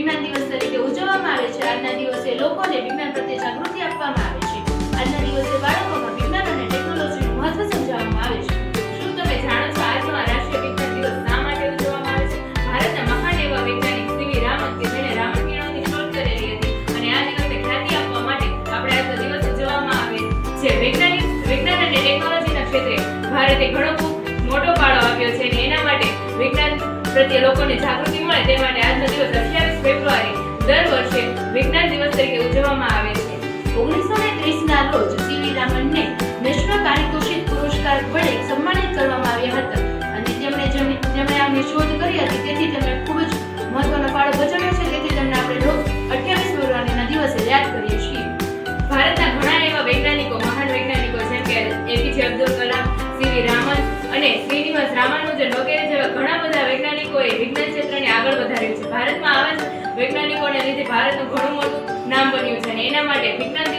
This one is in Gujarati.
વિજ્ઞાન દિવસ તરીકે ઉજવવામાં આવે છે. આજના દિવસે લોકોને વિજ્ઞાન પ્રત્યે જાગૃતિ આપવામાં આવે છે. આજના દિવસે બાળકોમાં વિજ્ઞાન અને ટેકનોલોજીનું મહત્વ સમજાવવામાં આવે છે. શું તમે જાણો છો આજનો આ રાષ્ટ્રીય વિજ્ઞાન દિવસ શા માટે ઉજવવામાં આવે છે? ભારતના મહાન એવા વૈજ્ઞાનિક સીવી રામન કે જેણે રામન કિરણોની શોધ કરેલી હતી અને આ દિવસને ખ્યાતિ આપવા માટે આપણે આજનો દિવસ ઉજવવામાં આવે છે. વિજ્ઞાન અને ટેકનોલોજીના ક્ષેત્રે ભારતે ઘણો મોટો ફાળો આપ્યો છે અને એના માટે વિજ્ઞાન પ્રત્યે લોકોને જાગૃતિ મળે તે માટે આજનો દિવસ 28 ફેબ્રુઆરી દર વર્ષે વિજ્ઞાન દિવસ તરીકે ઉજવવામાં આવે છે. 1930ના રોજ સીવી રામનને નેશનલ પારિતોષિક પુરસ્કાર વડે સન્માનિત કરવામાં આવ્યા હતા અને જેમણે આમની શોધ કરી હતી તેથી તેમણે ખૂબ જ મહત્વનો ફાળો ભજવ્યો છે. તેથી તેમને આપણે રોજ 28 ફેબ્રુઆરીના દિવસે યાદ કરીએ છીએ. ભારતના ઘણા એવા વૈજ્ઞાનિકો, મહાન વૈજ્ઞાનિકો જેમ કે એપીજે અબ્દુલ કલામ, સીવી રામન અને શ્રીનિવાસ રામાનુજન વગેરે જેવા ઘણા બધા વૈજ્ઞાનિકોએ વિજ્ઞાન ક્ષેત્રને આગળ વધાર્યું છે. ભારતમાં આવા જ વૈજ્ઞાનિકોને લીધે ભારતનું ઘણું મોટું નામ બન્યું છે અને એના માટે વિજ્ઞાન